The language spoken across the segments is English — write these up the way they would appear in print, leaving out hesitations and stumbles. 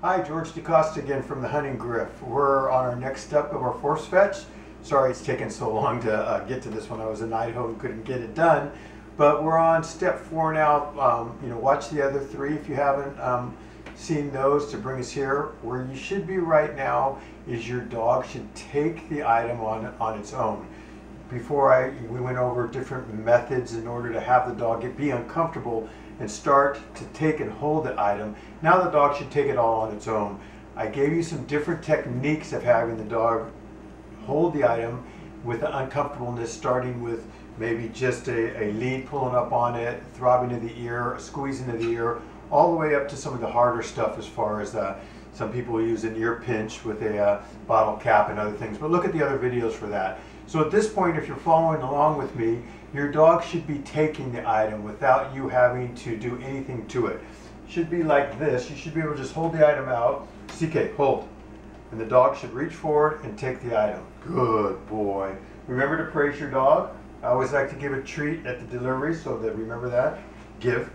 Hi, George DeCosta again from the Hunting Griff. We're on our next step of our force fetch. Sorry it's taken so long to get to this one. I was in Idaho and couldn't get it done. But we're on step 4 now. Watch the other 3 if you haven't seen those to bring us here. Where you should be right now is your dog should take the item on its own. Before we went over different methods in order to have the dog be uncomfortable and start to take and hold the item. Now the dog should take it all on its own. I gave you some different techniques of having the dog hold the item with the uncomfortableness, starting with maybe just a lead pulling up on it, throbbing in the ear, squeezing in the ear, all the way up to some of the harder stuff as far as some people use an ear pinch with a bottle cap and other things. But look at the other videos for that. So at this point, if you're following along with me, your dog should be taking the item without you having to do anything to it. It should be like this. You should be able to just hold the item out. CK, hold. And the dog should reach forward and take the item. Good boy. Remember to praise your dog. I always like to give a treat at the delivery, so that remember that. Give.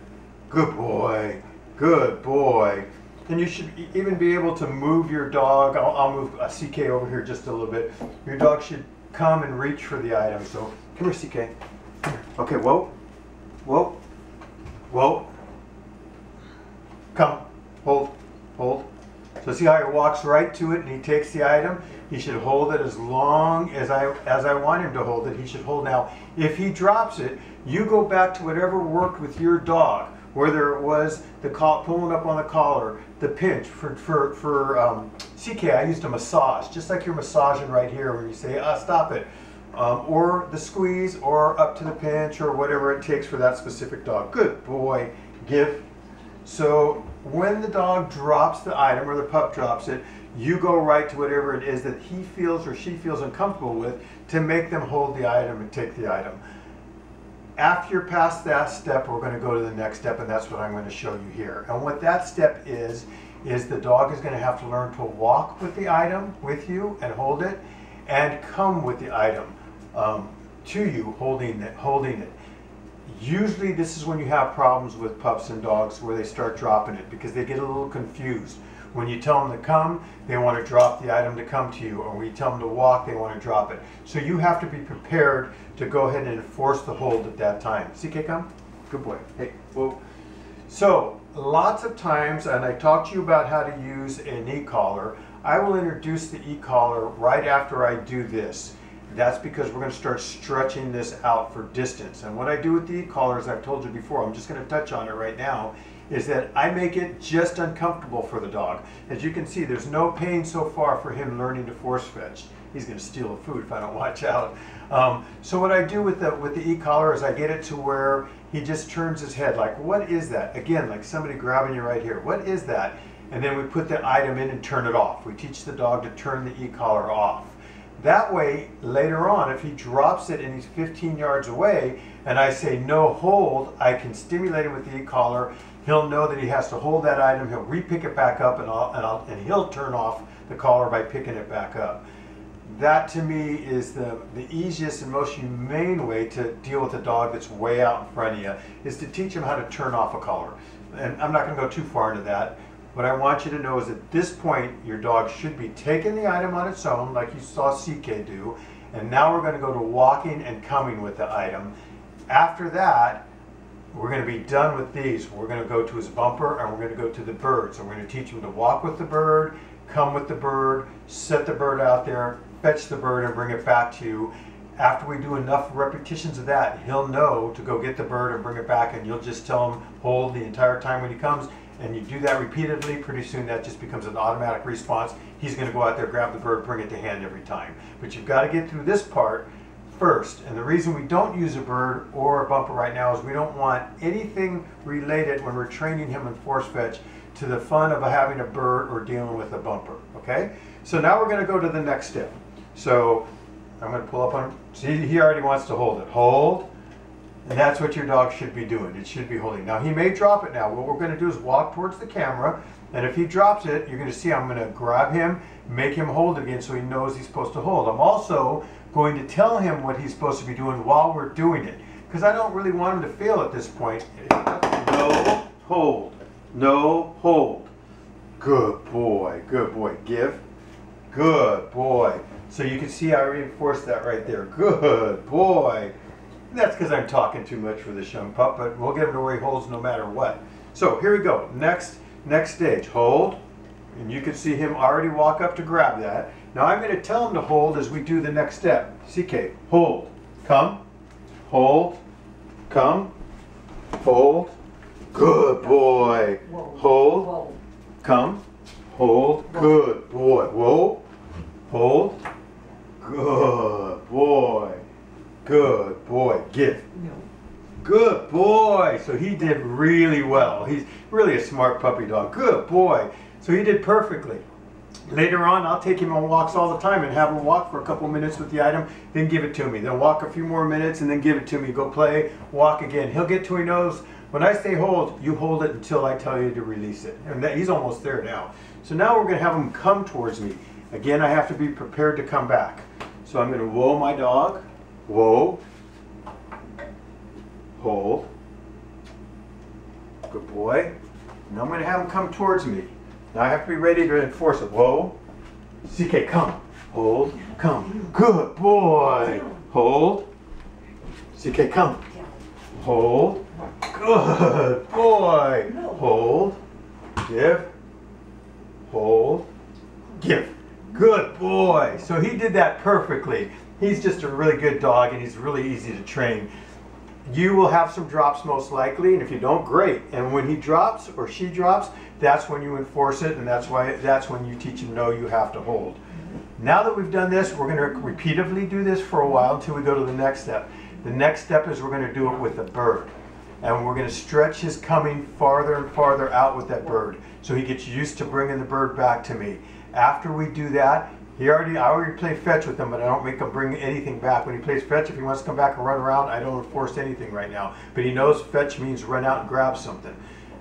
Good boy. Good boy. And you should even be able to move your dog. I'll move CK over here just a little bit. Your dog should come and reach for the item. So come here, CK. Okay, whoa, whoa, whoa. Come, hold, hold. So see how he walks right to it and he takes the item? He should hold it as long as I want him to hold it. He should hold now. If he drops it, you go back to whatever worked with your dog, whether it was the pulling up on the collar, the pinch. For CK, I used a massage, just like you're massaging right here when you say, stop it. Or the squeeze, or up to the pinch, or whatever it takes for that specific dog. Good boy. Give. So when the dog drops the item, or the pup drops it, you go right to whatever it is that he feels or she feels uncomfortable with to make them hold the item and take the item. After you're past that step, we're going to go to the next step, and that's what I'm going to show you here. And what that step is the dog is going to have to learn to walk with the item with you and hold it, and come with the item to you holding it. Usually this is when you have problems with pups and dogs, where they start dropping it because they get a little confused. When you tell them to come, they want to drop the item to come to you, or when you tell them to walk, they want to drop it. So you have to be prepared to go ahead and enforce the hold at that time. CK, come. Good boy. Hey, whoa. So lots of times, and I talked to you about how to use an e-collar, I will introduce the e-collar right after I do this. That's because we're going to start stretching this out for distance. And what I do with the e-collar, as I've told you before, I'm just going to touch on it right now, is that I make it just uncomfortable for the dog. As you can see, there's no pain so far for him learning to force fetch. He's going to steal the food if I don't watch out. So what I do with the e-collar is I get it to where he just turns his head like, what is that? Again, like somebody grabbing you right here. What is that? And then we put the item in and turn it off. We teach the dog to turn the e-collar off. That way, later on, if he drops it and he's 15 yards away, and I say no hold, I can stimulate him with the e-collar. He'll know that he has to hold that item. He'll re-pick it back up, and he'll turn off the collar by picking it back up. That, to me, is the easiest and most humane way to deal with a dog that's way out in front of you, is to teach him how to turn off a collar. And I'm not going to go too far into that. What I want you to know is at this point, your dog should be taking the item on its own, like you saw CK do, and now we're going to go to walking and coming with the item. After that, we're going to be done with these. We're going to go to his bumper, and we're going to go to the bird. So we're going to teach him to walk with the bird, come with the bird, set the bird out there, fetch the bird, and bring it back to you. After we do enough repetitions of that, he'll know to go get the bird and bring it back, and you'll just tell him hold the entire time when he comes. And you do that repeatedly, pretty soon that just becomes an automatic response. He's going to go out there, grab the bird, bring it to hand every time. But you've got to get through this part first. And the reason we don't use a bird or a bumper right now is we don't want anything related when we're training him in force fetch to the fun of having a bird or dealing with a bumper. Okay? So now we're going to go to the next step. So I'm going to pull up on him. See, he already wants to hold it. Hold. And that's what your dog should be doing. It should be holding. Now he may drop it now. What we're going to do is walk towards the camera, and if he drops it, you're going to see I'm going to grab him, make him hold it again so he knows he's supposed to hold. I'm also going to tell him what he's supposed to be doing while we're doing it, because I don't really want him to fail at this point. No hold. No hold. Good boy, good boy. Give. Good boy. So you can see I reinforced that right there. Good boy. That's because I'm talking too much for this young pup, but we'll get him to where he holds no matter what. So here we go. Next stage. Hold. And you can see him already walk up to grab that. Now I'm going to tell him to hold as we do the next step. CK, hold. Come. Hold. Come. Hold. Good boy. Hold. Come. Hold. Good boy. Whoa. Hold. Good boy. Good boy. Give. Good boy. So he did really well. He's really a smart puppy dog. Good boy. So he did perfectly. Later on, I'll take him on walks all the time and have him walk for a couple minutes with the item, then give it to me. Then walk a few more minutes and then give it to me. Go play, walk again. He'll get to where he knows, when I say hold, you hold it until I tell you to release it. And he's almost there now. So now we're going to have him come towards me. Again, I have to be prepared to come back. So I'm going to whoa my dog. Whoa. Hold. Good boy. Now I'm going to have him come towards me. Now I have to be ready to enforce it. Whoa. CK, come. Hold. Come. Good boy. Hold. CK, come. Hold. Good boy. Hold. Give. Hold. Give. Good boy. So he did that perfectly. He's just a really good dog and he's really easy to train. You will have some drops most likely, and if you don't, great. And when he drops or she drops, that's when you enforce it, and that's when you teach him no, you have to hold. Now that we've done this, we're going to repeatedly do this for a while until we go to the next step. The next step is we're going to do it with the bird. And we're going to stretch his coming farther and farther out with that bird so he gets used to bringing the bird back to me. After we do that, I already play fetch with him, but I don't make him bring anything back. When he plays fetch, if he wants to come back and run around, I don't enforce anything right now. But he knows fetch means run out and grab something.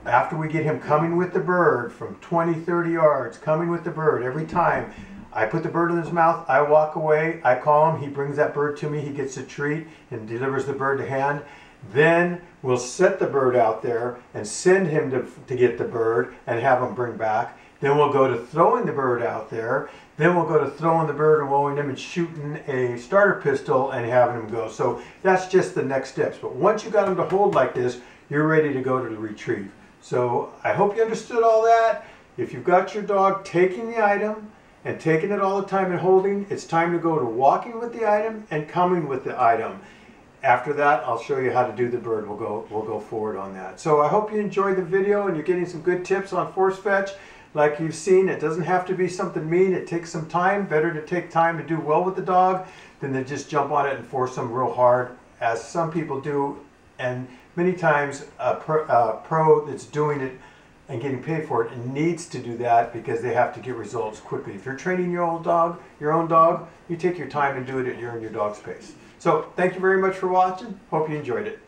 After we get him coming with the bird from 20, 30 yards, coming with the bird every time, I put the bird in his mouth, I walk away, I call him, he brings that bird to me, he gets a treat and delivers the bird to hand. Then we'll set the bird out there and send him to get the bird and have him bring back. Then we'll go to throwing the bird out there. Then we'll go to throwing the bird and wowing him and shooting a starter pistol and having him go. So that's just the next steps. But once you got him to hold like this, you're ready to go to the retrieve. So I hope you understood all that. If you've got your dog taking the item and taking it all the time and holding, it's time to go to walking with the item and coming with the item. After that, I'll show you how to do the bird. We'll go forward on that. So I hope you enjoyed the video and you're getting some good tips on force fetch. Like you've seen, it doesn't have to be something mean. It takes some time. Better to take time to do well with the dog than to just jump on it and force them real hard, as some people do. And many times a pro that's doing it and getting paid for it needs to do that because they have to get results quickly. If you're training your own dog, you take your time and do it at your dog's pace. So thank you very much for watching. Hope you enjoyed it.